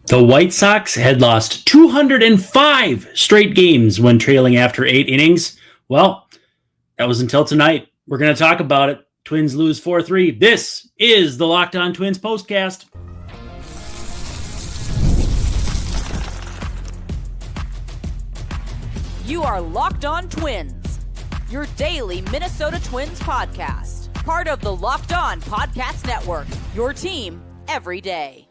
The White Sox had lost 205 straight games when trailing after 8 innings. Well, that was until tonight. We're going to talk about it. Twins lose 4-3. This is the Locked On Twins postcast. You are Locked On Twins, your daily Minnesota Twins podcast. Part of the Locked On Podcast Network, your team every day.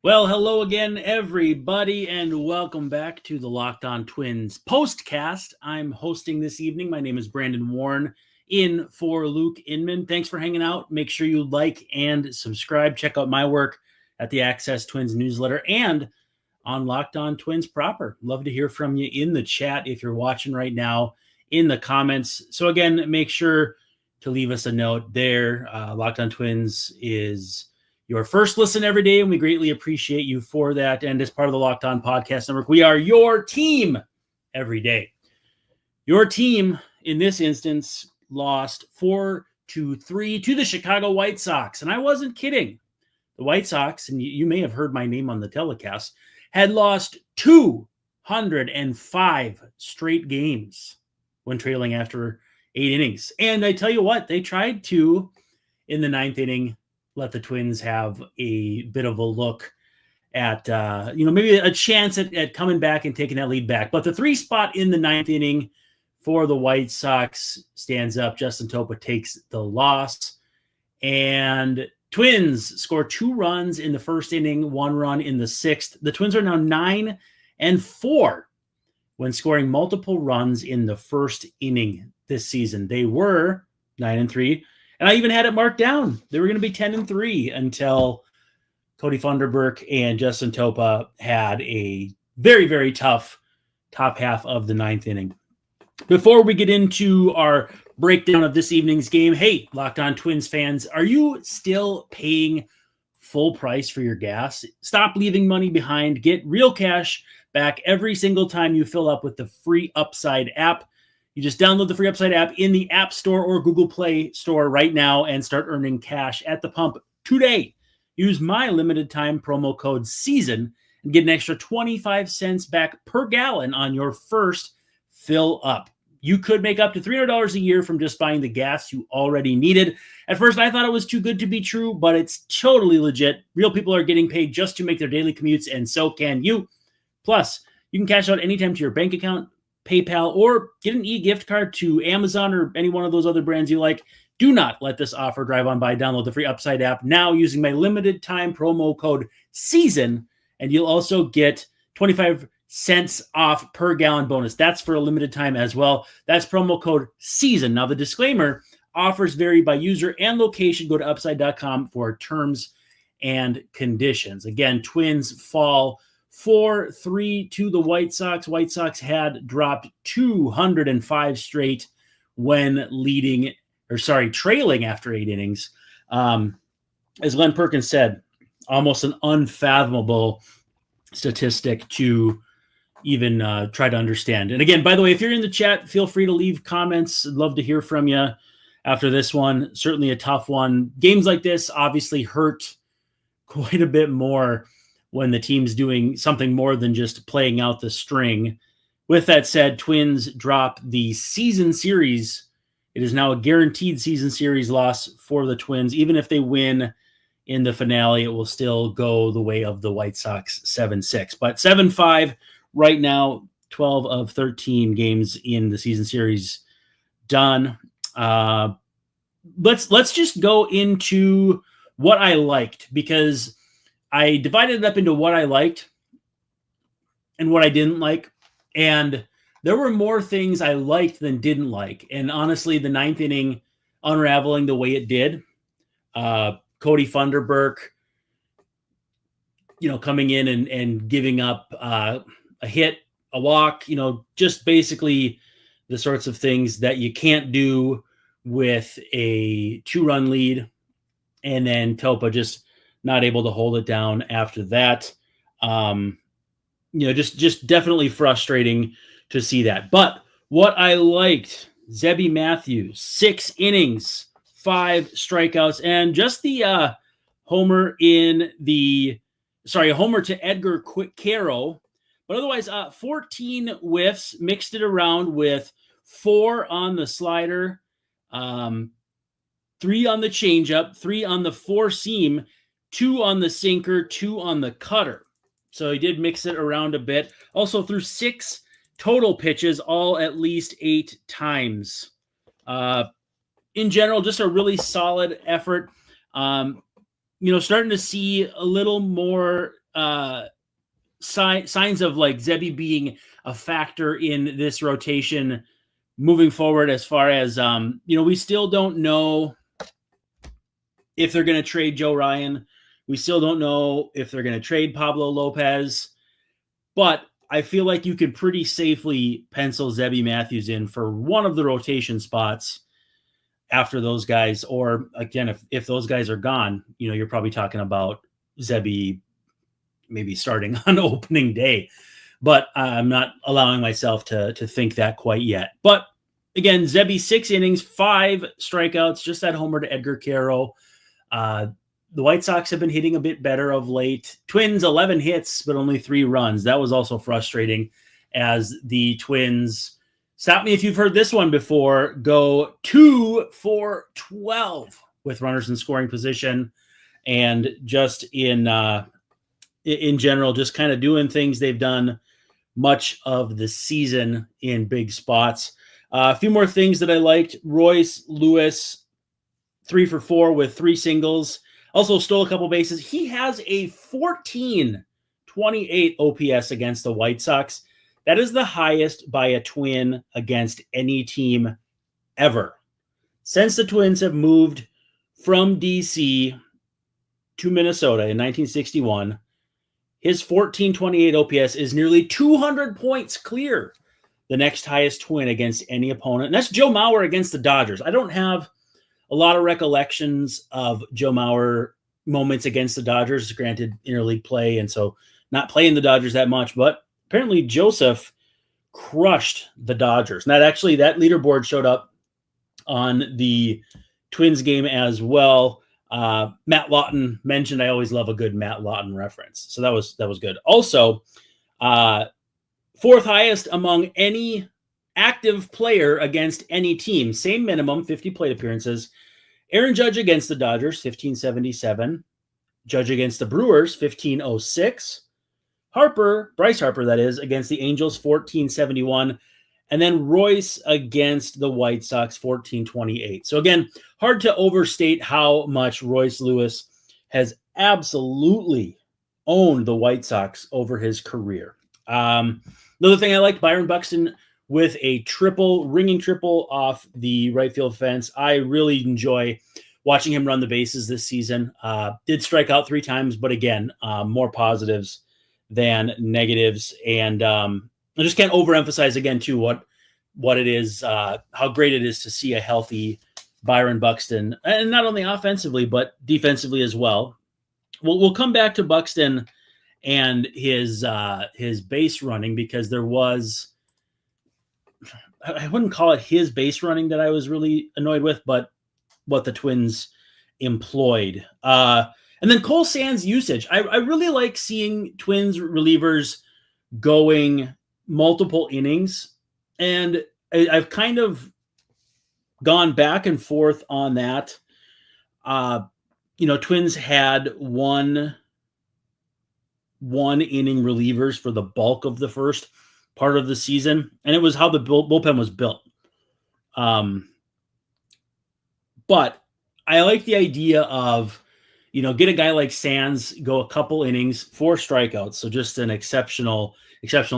Well, hello again, everybody, and welcome back to the Locked On Twins postcast. I'm hosting this evening. My name is Brandon Warne, in for Luke Inman. Thanks for hanging out. Make sure you like and subscribe. Check out my work at the Access Twins newsletter and on Locked On Twins proper. Love to hear from you in the chat if you're watching right now, in the comments. So again, make sure to leave us a note there. Locked On Twins is your first listen every day, and we greatly appreciate you for that. And as part of the Locked On Podcast Network, we are your team every day. Your team, in this instance, lost 4-3 to the Chicago White Sox. And I wasn't kidding. The White Sox, and you may have heard my name on the telecast, had lost 205 straight games when trailing after 8 innings. And I tell you what, they tried to, in the 9th inning, let the Twins have a bit of a look at, maybe a chance at coming back and taking that lead back. But the 3 spot in the 9th inning for the White Sox stands up. Justin Topa takes the loss. And Twins score 2 runs in the first inning, 1 run in the 6th. The Twins are now 9-4 when scoring multiple runs in the first inning this season. They were 9-3. And I even had it marked down. They were going to be 10-3 until Cody Funderburk and Justin Topa had a very, very tough top half of the 9th inning. Before we get into our breakdown of this evening's game, hey, Locked On Twins fans, are you still paying full price for your gas? Stop leaving money behind. Get real cash back every single time you fill up with the free Upside app. You just download the free Upside app in the App Store or Google Play Store right now and start earning cash at the pump today. Use my limited time promo code SEASON and get an extra 25 cents back per gallon on your first fill up. You could make up to $300 a year from just buying the gas you already needed. At first, I thought it was too good to be true, but it's totally legit. Real people are getting paid just to make their daily commutes, and so can you. Plus, you can cash out anytime to your bank account, PayPal, or get an e-gift card to Amazon or any one of those other brands you like. Do not let this offer drive on by. Download the free Upside app now using my limited time promo code SEASON, and you'll also get 25 cents off per gallon bonus. That's for a limited time as well. That's promo code SEASON. Now, the disclaimer, offers vary by user and location. Go to upside.com for terms and conditions. Again, Twins fall 4-3 to the White Sox. White Sox had dropped 205 straight when trailing after 8 innings. As Glenn Perkins said, almost an unfathomable statistic to even try to understand. And again, by the way, if you're in the chat, feel free to leave comments. I'd love to hear from you after this one. Certainly a tough one. Games like this obviously hurt quite a bit more when the team's doing something more than just playing out the string. With that said, Twins drop the season series. It is now a guaranteed season series loss for the Twins. Even if they win in the finale, it will still go the way of the White Sox 7-6. But 7-5 right now, 12 of 13 games in the season series done. Let's just go into what I liked, because I divided it up into what I liked and what I didn't like. And there were more things I liked than didn't like. And honestly, the 9th inning unraveling the way it did, Cody Funderburk, coming in and giving up a hit, a walk, just basically the sorts of things that you can't do with a 2-run lead. And then Topa just not able to hold it down after that. Just definitely frustrating to see that. But what I liked, Zebby Matthews, 6 innings, 5 strikeouts, and just the homer in the a homer to Edgar Caro. But otherwise, 14 whiffs, mixed it around with 4 on the slider, 3 on the changeup, 3 on the 4-seam, 2 on the sinker, 2 on the cutter. So he did mix it around a bit. Also threw 6 total pitches, all at least 8 times. In general, just a really solid effort. Starting to see a little more signs of like Zebby being a factor in this rotation moving forward, as far as, we still don't know if they're going to trade Joe Ryan. We still don't know if they're going to trade Pablo Lopez, but I feel like you could pretty safely pencil Zebby Matthews in for one of the rotation spots after those guys. Or again, if those guys are gone, you're probably talking about Zebby maybe starting on opening day, but I'm not allowing myself to think that quite yet. But again, Zebby 6 innings, 5 strikeouts, just that homer to Edgar Caro. The White Sox have been hitting a bit better of late. Twins, 11 hits, but only 3 runs. That was also frustrating, as the Twins, stop me if you've heard this one before, go 2 for 12 with runners in scoring position. And just in general, just kind of doing things they've done much of the season in big spots. A few more things that I liked. Royce Lewis, 3 for 4 with 3 singles. Also stole a couple bases. He has a 1428 OPS against the White Sox. That is the highest by a Twin against any team ever. Since the Twins have moved from DC to Minnesota in 1961, his 1428 OPS is nearly 200 points clear the next highest Twin against any opponent. And that's Joe Mauer against the Dodgers. I don't have a lot of recollections of Joe Mauer moments against the Dodgers, granted interleague play, and so not playing the Dodgers that much, but apparently Joseph crushed the Dodgers. And that leaderboard showed up on the Twins game as well. Matt Lawton mentioned, I always love a good Matt Lawton reference. So that was good. Also, 4th highest among any active player against any team. Same minimum, 50 plate appearances. Aaron Judge against the Dodgers, 1577. Judge against the Brewers, 1506. Bryce Harper, that is, against the Angels, 1471. And then Royce against the White Sox, 1428. So again, hard to overstate how much Royce Lewis has absolutely owned the White Sox over his career. Another thing I liked, Byron Buxton with a ringing triple off the right field fence. I really enjoy watching him run the bases this season. Did strike out 3 times, but again, more positives than negatives. And I just can't overemphasize again too what it is, how great it is to see a healthy Byron Buxton, and not only offensively but defensively as well. We'll come back to Buxton and his base running, because there was, I wouldn't call it his base running that I was really annoyed with, but what the Twins employed. And then Cole Sands' usage. I really like seeing Twins relievers going multiple innings. And I've kind of gone back and forth on that. Twins had one inning relievers for the bulk of the first part of the season, and it was how the bullpen was built. But I like the idea of, get a guy like Sands, go a couple innings, 4 strikeouts, so just an exceptional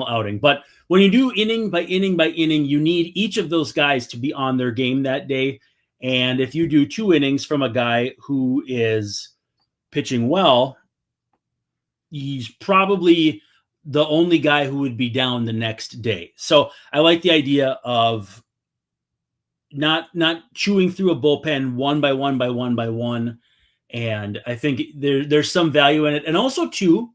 outing. But when you do inning by inning by inning, you need each of those guys to be on their game that day. And if you do 2 innings from a guy who is pitching well, he's probably the only guy who would be down the next day. So I like the idea of not chewing through a bullpen one by one by one by one. And I think there's some value in it. And also too,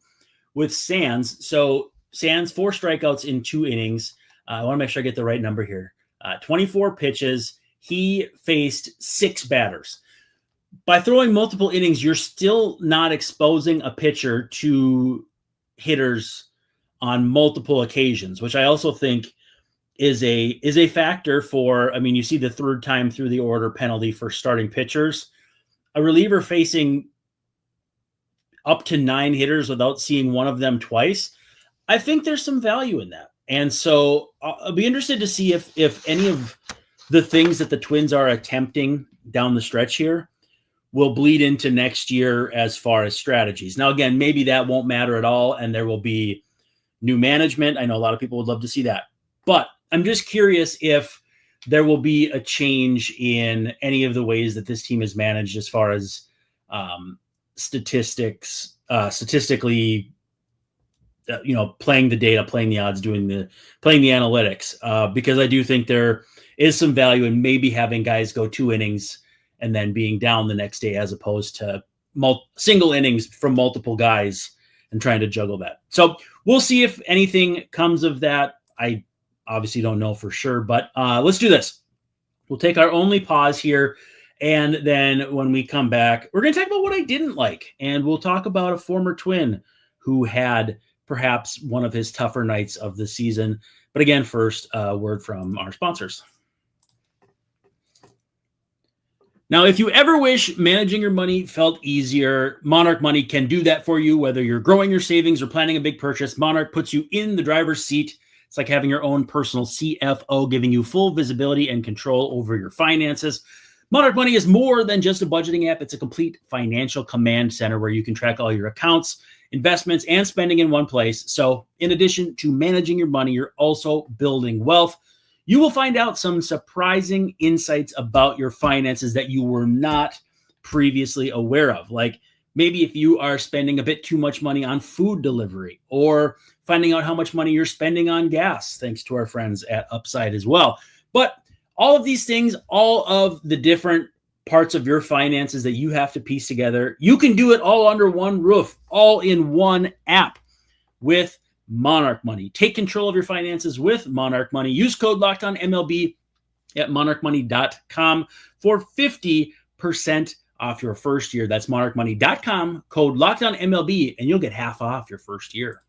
with Sands. So Sands, 4 strikeouts in 2 innings. I want to make sure I get the right number here. 24 pitches. He faced 6 batters. by throwing multiple innings, you're still not exposing a pitcher to hitters on multiple occasions, which I also think is a factor for, I mean, you see the third time through the order penalty for starting pitchers. A reliever facing up to 9 hitters without seeing one of them twice, I think there's some value in that. And so I'll be interested to see if any of the things that the Twins are attempting down the stretch here will bleed into next year as far as strategies. Now, again, maybe that won't matter at all, and there will be new management. I know a lot of people would love to see that. But I'm just curious if there will be a change in any of the ways that this team is managed as far as statistically, playing the data, playing the odds, playing the analytics, because I do think there is some value in maybe having guys go 2 innings and then being down the next day, as opposed to single innings from multiple guys and trying to juggle that. So we'll see if anything comes of that. I obviously don't know for sure, but let's do this. We'll take our only pause here. And then when we come back, we're going to talk about what I didn't like. And we'll talk about a former Twin who had perhaps one of his tougher nights of the season. But again, first, a word from our sponsors. Now, if you ever wish managing your money felt easier, Monarch Money can do that for you. Whether you're growing your savings or planning a big purchase, Monarch puts you in the driver's seat. It's like having your own personal CFO, giving you full visibility and control over your finances. Monarch Money is more than just a budgeting app. It's a complete financial command center where you can track all your accounts, investments, and spending in one place. So in addition to managing your money, you're also building wealth. You will find out some surprising insights about your finances that you were not previously aware of. Like maybe if you are spending a bit too much money on food delivery, or finding out how much money you're spending on gas, thanks to our friends at Upside as well. But all of these things, all of the different parts of your finances that you have to piece together, you can do it all under one roof, all in one app with Monarch Money. Take control of your finances with Monarch Money. Use code LOCKEDONMLB at monarchmoney.com for 50% off your first year. That's monarchmoney.com, code LOCKEDONMLB, and you'll get half off your first year.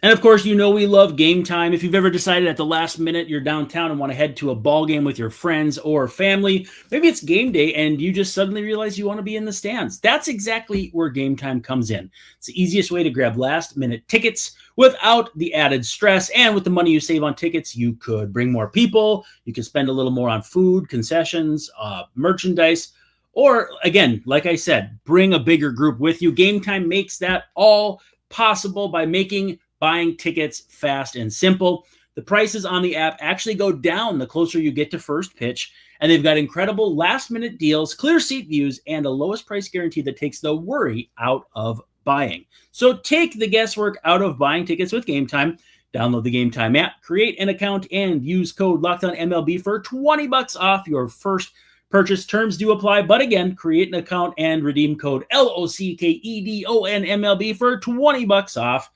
And of course, we love Game Time. If you've ever decided at the last minute you're downtown and want to head to a ball game with your friends or family, maybe it's game day and you just suddenly realize you want to be in the stands. That's exactly where Game Time comes in. It's the easiest way to grab last minute tickets without the added stress. And with the money you save on tickets, you could bring more people. You could spend a little more on food, concessions, merchandise, or again, like I said, bring a bigger group with you. Game Time makes that all possible by making buying tickets fast and simple. The prices on the app actually go down the closer you get to first pitch, and they've got incredible last-minute deals, clear seat views, and a lowest price guarantee that takes the worry out of buying. So take the guesswork out of buying tickets with Game Time. Download the Game Time app, create an account, and use code LOCKEDONMLB for $20 off your first purchase. Terms do apply, but again, create an account and redeem code LOCKEDONMLB for $20 off.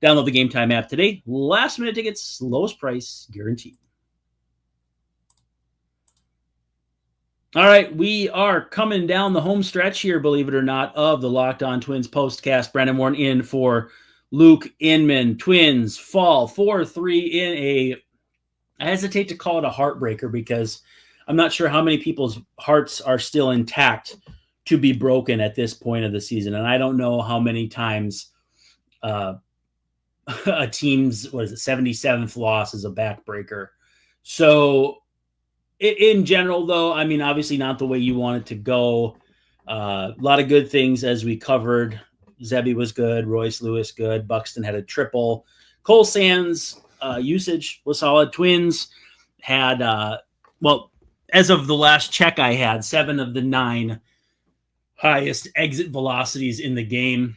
Download the Game Time app today. Last minute tickets, lowest price guaranteed. All right, we are coming down the home stretch here, believe it or not, of the Locked On Twins postcast. Brandon Warne in for Luke Inman. Twins fall 4-3 in I hesitate to call it a heartbreaker because I'm not sure how many people's hearts are still intact to be broken at this point of the season. And I don't know how many times a team's 77th loss is a backbreaker. So in general, though, I mean, obviously not the way you want it to go. A lot of good things as we covered. Zebby was good. Royce Lewis good. Buxton had a triple. Cole Sands usage was solid. Twins had, as of the last check I had, 7 of the 9 highest exit velocities in the game.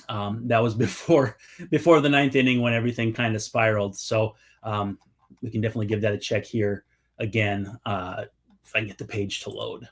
That was before the 9th inning when everything kind of spiraled. So we can definitely give that a check here again if I can get the page to load.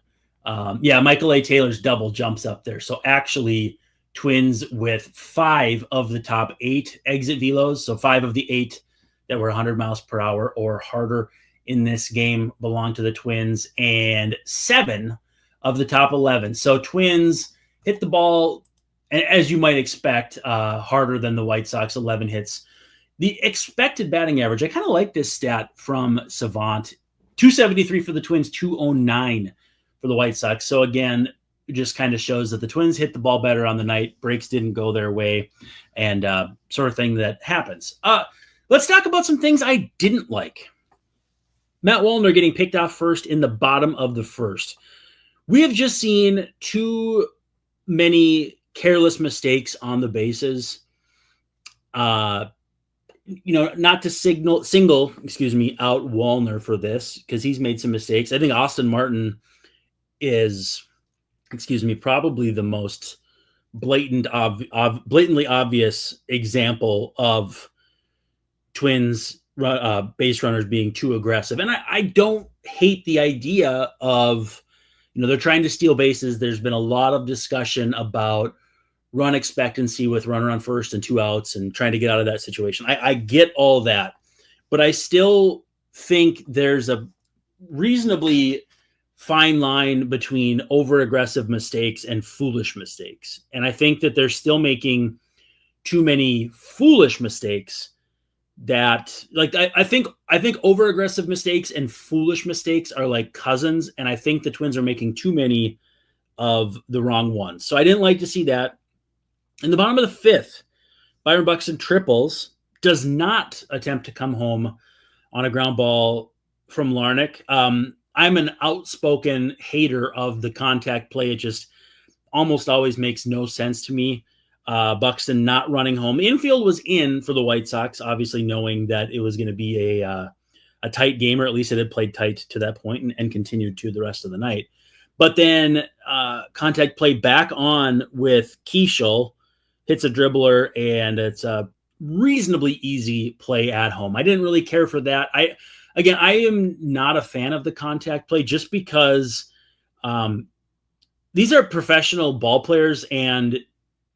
Michael A. Taylor's double jumps up there. So actually, Twins with 5 of the top 8 exit velos. So 5 of the 8 that were 100 miles per hour or harder in this game belong to the Twins, and 7 of the top 11. So Twins hit the ball, as you might expect, harder than the White Sox, 11 hits. The expected batting average, I kind of like this stat from Savant, 273 for the Twins, 209 for the White Sox. So again, it just kind of shows that the Twins hit the ball better on the night. Breaks didn't go their way, and sort of thing that happens. Let's talk about some things I didn't like. Matt Wallner getting picked off first in the bottom of the first. We have just seen too many careless mistakes on the bases. Not to single out Wallner for this, because he's made some mistakes. I think Austin Martin is, probably the most blatantly obvious example of Twins base runners being too aggressive. And I don't hate the idea of, they're trying to steal bases. There's been a lot of discussion about run expectancy with runner on first and 2 outs and trying to get out of that situation. I get all that, but I still think there's a reasonably fine line between over-aggressive mistakes and foolish mistakes. And I think that they're still making too many foolish mistakes that, like, I think over-aggressive mistakes and foolish mistakes are like cousins, and I think the Twins are making too many of the wrong ones. So I didn't like to see that. In the bottom of the fifth, Byron Buxton triples, does not attempt to come home on a ground ball from Larnach. I'm an outspoken hater of the contact play. It just almost always makes no sense to me. Buxton not running home. Infield was in for the White Sox, obviously knowing that it was going to be a tight game, or at least it had played tight to that point and continued to the rest of the night. But then contact play back on with Keishel, hits a dribbler, and it's a reasonably easy play at home. I didn't really care for that. I am not a fan of the contact play just because these are professional ball players, and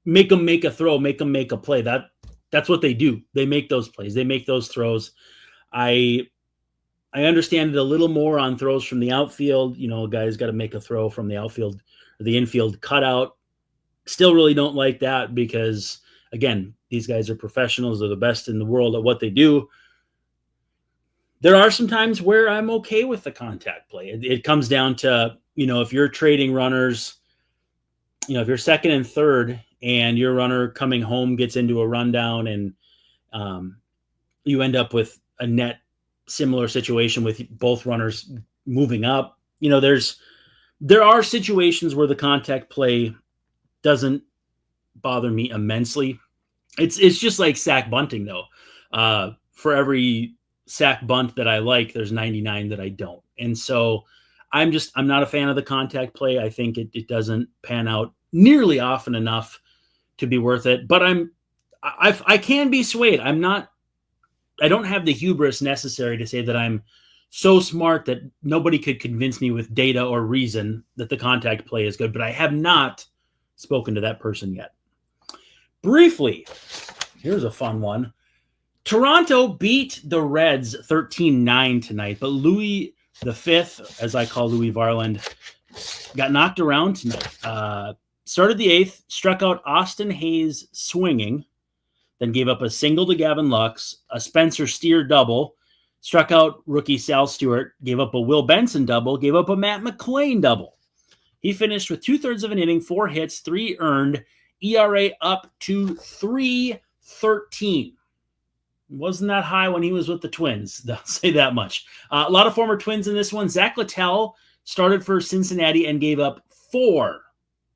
make them make a throw, make them make a play. That's what they do. They make those plays. They make those throws. I understand it a little more on throws from the outfield. A guy's got to make a throw from the outfield or the infield cutout. Still really don't like that because, again, these guys are professionals. They're the best in the world at what they do. There are some times where I'm okay with the contact play. It comes down to, if you're trading runners, if you're second and third and your runner coming home gets into a rundown and you end up with a net similar situation with both runners moving up, there are situations where the contact play doesn't bother me immensely. It's just like sack bunting, though. For every sack bunt that I like, there's 99 that I don't. And so I'm not a fan of the contact play. I think it doesn't pan out nearly often enough to be worth it. But I can be swayed. I don't have the hubris necessary to say that I'm so smart that nobody could convince me with data or reason that the contact play is good, but I have not spoken to that person yet. Briefly, here's a fun one. Toronto beat the Reds 13-9 tonight, but Louis the Fifth, as I call Louis Varland, got knocked around tonight. Started the eighth, struck out Austin Hayes swinging, then gave up a single to Gavin Lux, a Spencer Steer double, struck out rookie Sal Stewart, gave up a Will Benson double, gave up a Matt McClain double. He finished with 2/3 of an inning, 4 hits, 3 earned, ERA up to 3.13. Wasn't that high when he was with the Twins. I'll say that much. A lot of former Twins in this one. Zach Littell started for Cincinnati and gave up 4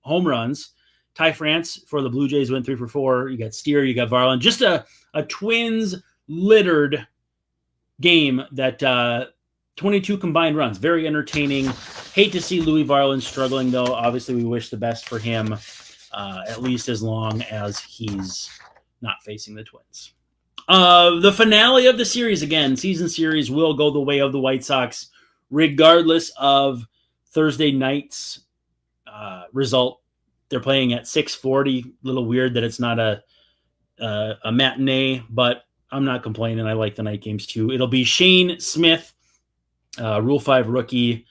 home runs. Ty France for the Blue Jays went 3 for 4. You got Steer, you got Varland. Just a Twins littered game that 22 combined runs. Very entertaining. Hate to see Louis Varland struggling, though. Obviously, we wish the best for him, at least as long as he's not facing the Twins. The finale of the series, again, season series, will go the way of the White Sox, regardless of Thursday night's result. They're playing at 6:40. A little weird that it's not a matinee, but I'm not complaining. I like the night games too. It'll be Shane Smith Rule 5 rookie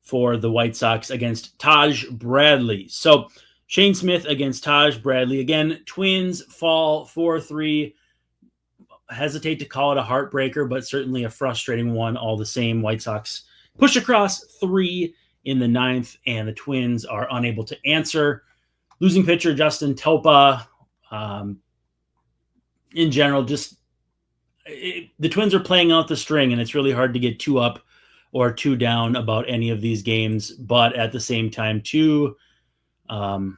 for the White Sox against Taj Bradley. So Shane Smith against Taj Bradley. Again, Twins fall 4-3. Hesitate to call it a heartbreaker, but certainly a frustrating one all the same. White Sox push across 3 in the 9th, and the Twins are unable to answer. Losing pitcher Justin Topa, in general, the Twins are playing out the string, and it's really hard to get 2 up or 2 down about any of these games. But at the same time, too, you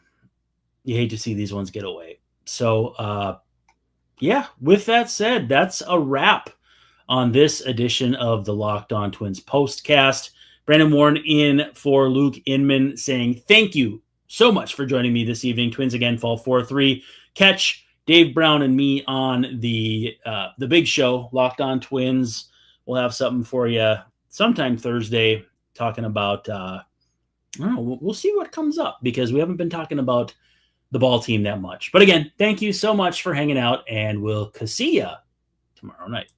hate to see these ones get away. So, yeah, with that said, that's a wrap on this edition of the Locked On Twins postcast. Brandon Warne in for Luke Inman, saying thank you so much for joining me this evening. Twins again fall 4-3. Catch Dave Brown and me on the big show, Locked On Twins. We'll have something for you sometime Thursday, talking about I don't know. We'll see what comes up, because we haven't been talking about the ball team that much. But again, thank you so much for hanging out, and we'll see ya tomorrow night.